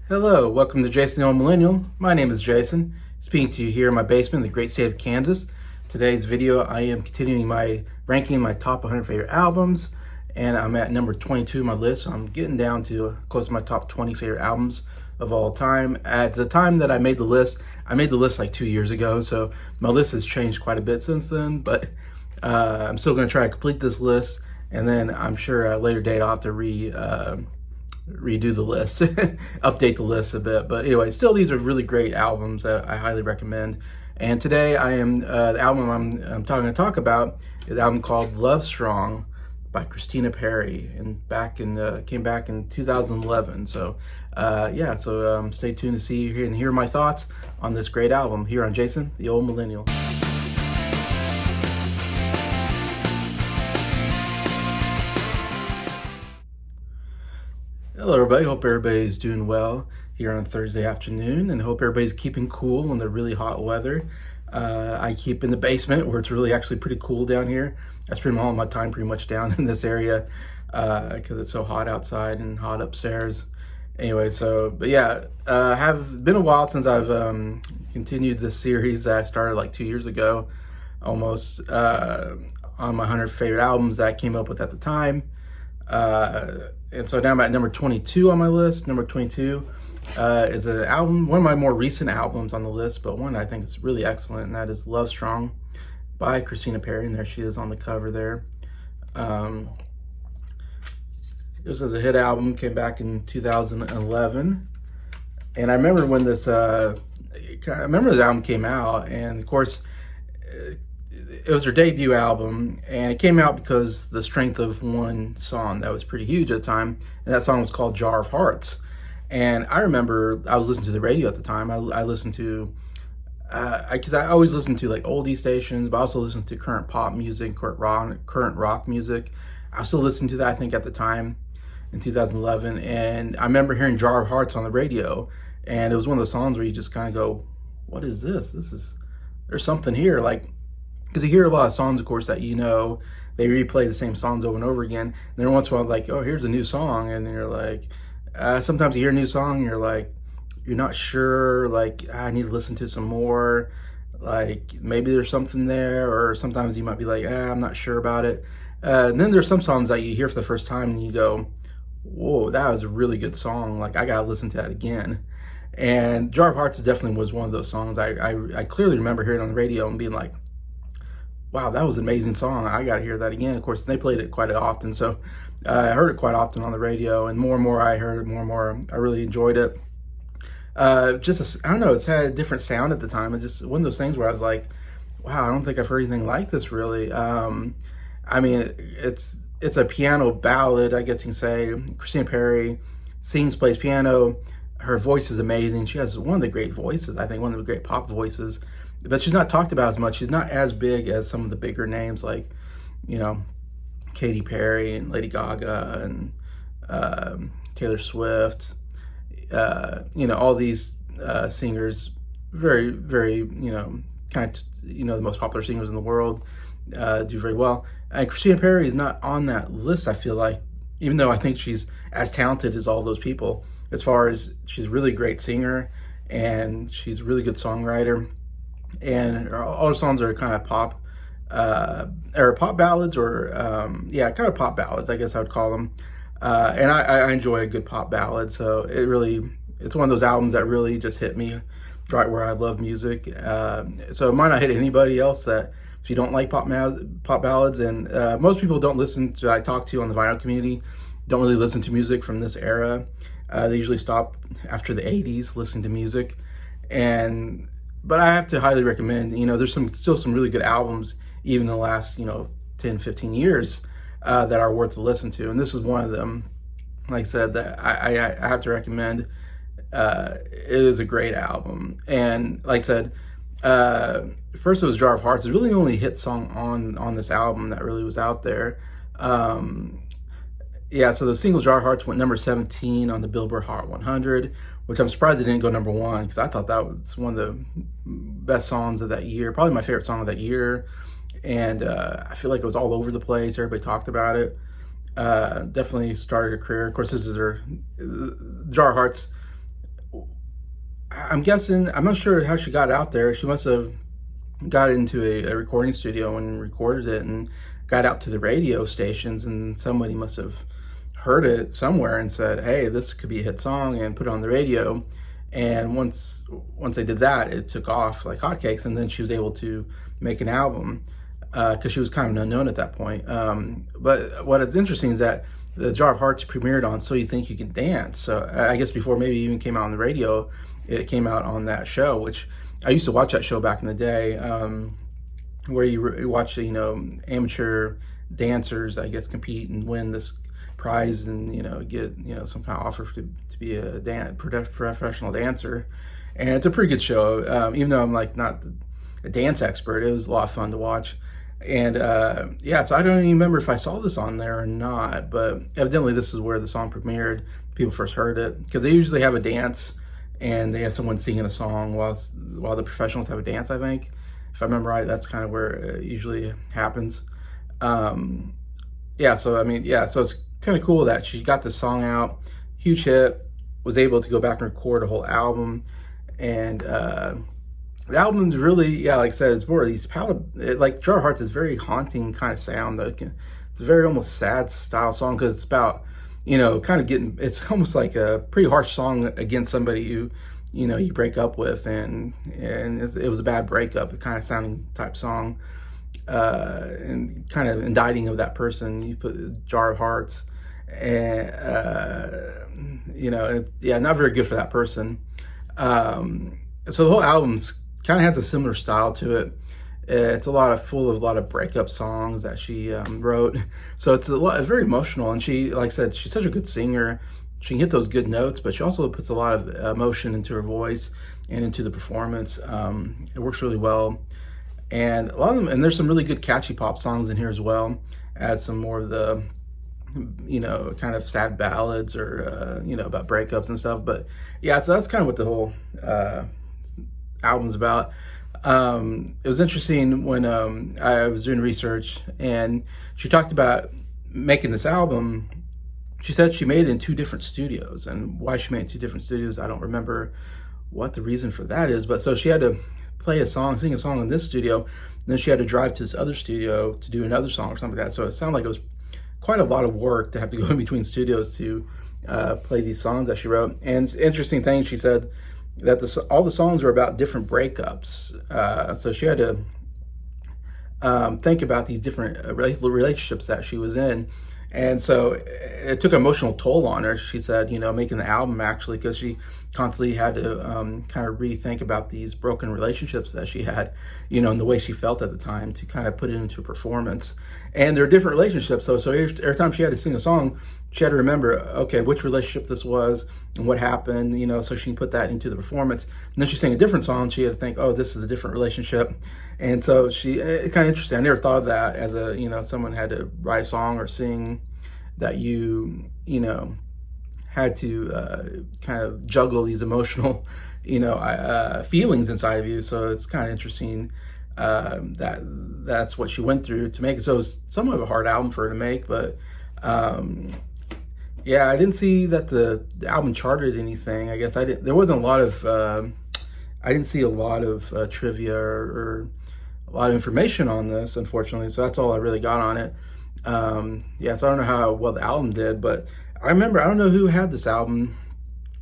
Hello, welcome to Jason the Old Millennial. My name is Jason, speaking to you here in my basement in the great state of Kansas. Today's video, I am continuing my ranking my top 100 favorite albums, and I'm at number 22 on my list. So I'm getting down to close to my top 20 favorite albums of all time. At the time that I made the list like 2 years ago, so my list has changed quite a bit since then, but I'm still going to try to complete this list, and then I'm sure at a later date I'll have to redo the list, update the list a bit. But anyway, still, these are really great albums that I highly recommend. And today the album I'm talk about is an album called Lovestrong by Christina Perri, and came back in 2011. So stay tuned to see and hear my thoughts on this great album here on Jason the Old Millennial. Hello everybody, hope everybody's doing well here on Thursday afternoon, and hope everybody's keeping cool in the really hot weather. I keep in the basement where it's really actually pretty cool down here. I spend all my time pretty much down in this area because it's so hot outside and hot upstairs. Anyway, have been a while since I've continued this series that I started like 2 years ago almost on my 100 favorite albums that I came up with at the time. And so now I'm at number 22 on my list. Number 22 is an album, one of my more recent albums on the list, but one I think is really excellent, and that is Lovestrong by Christina Perri, and there she is on the cover there. This was a hit album, came back in 2011, and I remember when this album came out, and of course, it was her debut album, and it came out because the strength of one song that was pretty huge at the time, and that song was called Jar of Hearts. And I remember I was listening to the radio at the time. I listened to, because I always listen to like oldie stations, but I also listen to current pop music, current rock music. I still listened to that, I think, at the time in 2011. And I remember hearing Jar of Hearts on the radio, and it was one of those songs where you just kind of go, what is this? There's something here. Like, because you hear a lot of songs, of course, that they replay the same songs over and over again. And then once in a while, like, oh, here's a new song. And then you're like, sometimes you hear a new song and you're like, you're not sure, like, I need to listen to some more. Like, maybe there's something there. Or sometimes you might be like, I'm not sure about it. And then there's some songs that you hear for the first time and you go, whoa, that was a really good song. Like, I got to listen to that again. And Jar of Hearts definitely was one of those songs. I clearly remember hearing it on the radio and being like, wow, that was an amazing song. I got to hear that again. Of course, they played it quite often, so I heard it quite often on the radio, and more and more I heard it, more and more I really enjoyed it. I don't know, it's had a different sound at the time. It's just one of those things where I was like, wow, I don't think I've heard anything like this really. I mean, it's a piano ballad, I guess you can say. Christina Perri sings, plays piano. Her voice is amazing. She has one of the great voices, I think, one of the great pop voices. But she's not talked about as much. She's not as big as some of the bigger names like, Katy Perry and Lady Gaga and Taylor Swift. All these singers, very, very, the most popular singers in the world, do very well. And Christina Perri is not on that list, I feel like, even though I think she's as talented as all those people, as far as she's a really great singer and she's a really good songwriter. And all her songs are kind of pop, or pop ballads, or kind of pop ballads, I guess I would call them. And I enjoy a good pop ballad, so it's one of those albums that really just hit me right where I love music. So it might not hit anybody else that if you don't like pop ballads, and most people I talk to on the vinyl community, don't really listen to music from this era. They usually stop after the 80s listening to music, but I have to highly recommend, there's still some really good albums, even in the last, 10, 15 years, that are worth to listen to. And this is one of them, like I said, that I have to recommend. It is a great album. And like I said, first it was Jar of Hearts. It's really the only hit song on this album that really was out there. So the single Jar of Hearts went number 17 on the Billboard Hot 100, which I'm surprised it didn't go number 1, because I thought that was one of the best songs of that year, probably my favorite song of that year. And I feel like it was all over the place. Everybody talked about it. Definitely started a career. Of course, this is her Jar of Hearts I'm guessing, I'm not sure how she got out there. She must have got into a recording studio and recorded it and got out to the radio stations, and somebody must have heard it somewhere and said, hey, this could be a hit song, and put it on the radio. And once they did that, it took off like hotcakes, and then she was able to make an album because she was kind of unknown at that point. But what is interesting is that the Jar of Hearts premiered on So You Think You Can Dance. So I guess before maybe it even came out on the radio, it came out on that show, which I used to watch that show back in the day, where you watch, amateur dancers, I guess, compete and win this prize and, get, some kind of offer to be a professional dancer. And it's a pretty good show, even though I'm like not a dance expert. It was a lot of fun to watch. And so I don't even remember if I saw this on there or not, but evidently this is where the song premiered. People first heard it, because they usually have a dance and they have someone singing a song while the professionals have a dance, I think. If I remember right, that's kind of where it usually happens. So it's kind of cool that she got this song out, huge hit, was able to go back and record a whole album. And the album's really, like I said, it's more of these like Jar of Hearts is very haunting kind of sound. It's a very almost sad style song, because it's about, kind of it's almost like a pretty harsh song against somebody you break up with, and it was a bad breakup, the kind of sounding type song, and kind of indicting of that person. You put Jar of Hearts, and not very good for that person. So the whole album's kind of has a similar style to it. It's full of a lot of breakup songs that she wrote. So it's it's very emotional. And she, like I said, she's such a good singer. She can hit those good notes, but she also puts a lot of emotion into her voice and into the performance. It works really well. And a lot of them, and there's some really good catchy pop songs in here as well, as some more of the, kind of sad ballads or, about breakups and stuff. But yeah, so that's kind of what the whole album's about. It was interesting when I was doing research, and she talked about making this album. She said she made it in 2 different studios, and why she made it in 2 different studios, I don't remember what the reason for that is. But so she had to sing a song in this studio, and then she had to drive to this other studio to do another song or something like that. So it sounded like it was quite a lot of work to have to go in between studios to play these songs that she wrote. And interesting thing, she said that all the songs are about different breakups. So she had to think about these different relationships that she was in. And so it took an emotional toll on her, she said, making the album, actually, because she constantly had to kind of rethink about these broken relationships that she had, and the way she felt at the time, to kind of put it into a performance. And there are different relationships, so every time she had to sing a song, she had to remember, okay, which relationship this was and what happened, so she can put that into the performance. And then she sang a different song, she had to think, oh, this is a different relationship. And so it's kind of interesting. I never thought of that as someone had to write a song or sing that had to kind of juggle these emotional, feelings inside of you. So it's kind of interesting that's what she went through to make it. So it was somewhat of a hard album for her to make, but I didn't see that the album charted anything. I guess there wasn't a lot of, I didn't see a lot of trivia or a lot of information on this, unfortunately. So that's all I really got on it. So I don't know how well the album did, but I remember, I don't know who had this album.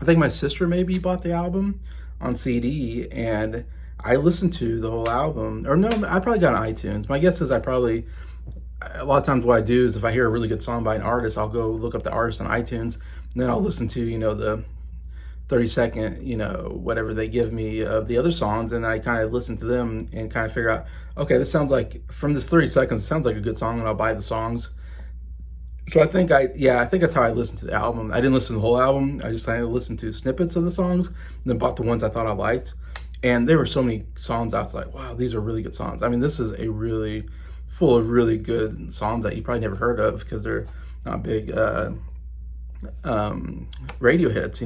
I think my sister maybe bought the album on CD, and I listened to the whole album. Or no, I probably got it on iTunes. My guess is a lot of times what I do is if I hear a really good song by an artist, I'll go look up the artist on iTunes, and then I'll listen to, the 30-second, whatever they give me of the other songs, and I kind of listen to them and kind of figure out, okay, this sounds like, from this 30 seconds, it sounds like a good song, and I'll buy the songs. So I think that's how I listened to the album. I didn't listen to the whole album. I just kind of listened to snippets of the songs, and then bought the ones I thought I liked. And there were so many songs I was like, wow, these are really good songs. I mean, this is a really full of really good songs that you probably never heard of, because they're not big radio hits,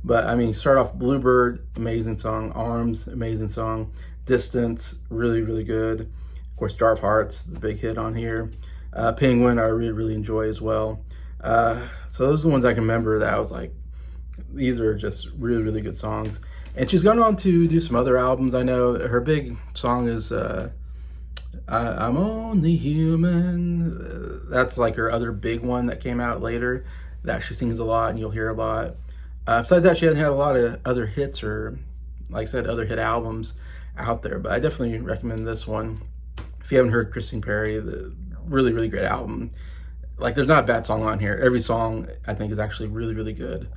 But I mean, start off Bluebird, amazing song. Arms, amazing song. Distance, really, really good. Of course, Jar of Hearts, the big hit on here. Penguin, I really, really enjoy as well. So those are the ones I can remember that I was like, these are just really, really good songs. And she's gone on to do some other albums. I know her big song is I'm Only Human. That's like her other big one that came out later that she sings a lot and you'll hear a lot. Besides that, she hasn't had a lot of other hits or, like I said, other hit albums out there. But I definitely recommend this one. If you haven't heard Christina Perri, the really, really great album. Like, there's not a bad song on here. Every song, I think, is actually really, really good.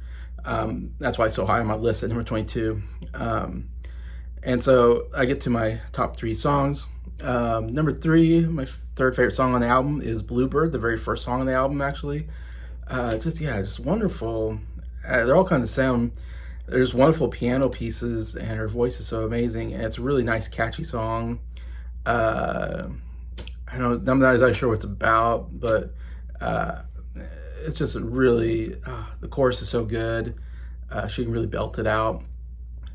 That's why it's so high on my list at number 22. And so I get to my top 3 songs. Number 3, my third favorite song on the album is Bluebird, the very first song on the album, actually. Just wonderful. They're all kind of the same. There's wonderful piano pieces, and her voice is so amazing. And it's a really nice, catchy song. I'm not exactly sure what it's about, but it's just really, the chorus is so good. She can really belt it out.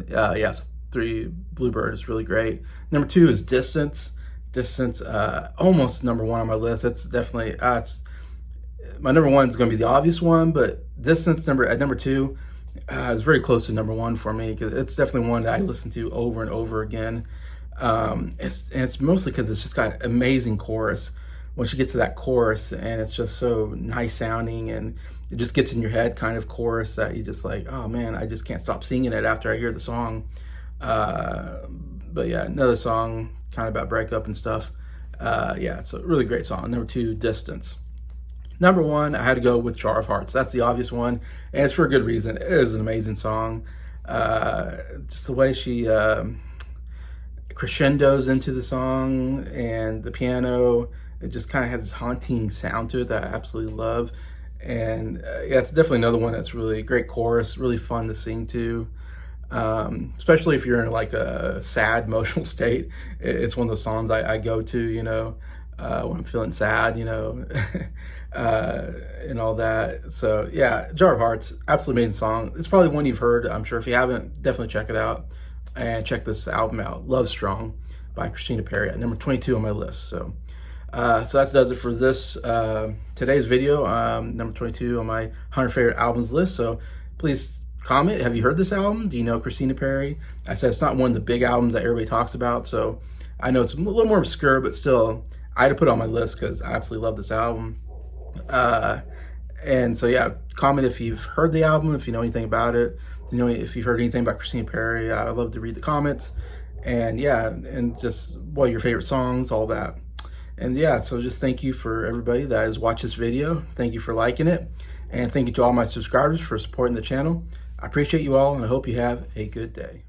Yes, 3, Bluebird is really great. Number 2 is Distance. Distance, almost number 1 on my list. It's definitely, my number 1 is going to be the obvious one, but Distance at number 2 is very close to number 1 for me, because it's definitely one that I listen to over and over again. It's mostly because it's just got amazing chorus. When she gets to that chorus, and it's just so nice sounding, and it just gets in your head kind of chorus that you just like, oh man, I just can't stop singing it after I hear the song. But yeah, another song kind of about breakup and stuff. It's a really great song. Number 2, Distance. Number 1, I had to go with Jar of Hearts. That's the obvious one, and it's for a good reason. It is an amazing song. Just the way she crescendos into the song, and the piano, it just kind of has this haunting sound to it that I absolutely love. And it's definitely another one that's really great chorus, really fun to sing to. Especially if you're in like a sad emotional state. It's one of those songs I go to, when I'm feeling sad, and all that. So yeah, Jar of Hearts, absolutely amazing song. It's probably one you've heard, I'm sure. If you haven't, definitely check it out, and check this album out, Lovestrong by Christina Perri, at number 22 on my list. So that does it for this today's video, number 22 on my 100 favorite albums list. So please comment, have you heard this album? Do you know Christina Perri? I said it's not one of the big albums that everybody talks about, so I know it's a little more obscure, but still, I had to put it on my list because I absolutely love this album. And so yeah, comment if you've heard the album, if you know anything about it, if you've heard anything about Christina Perri. I'd love to read the comments, and yeah, and just what your favorite songs, all that. And yeah, so just thank you for everybody that has watched this video. Thank you for liking it, and thank you to all my subscribers for supporting the channel. I appreciate you all, and I hope you have a good day.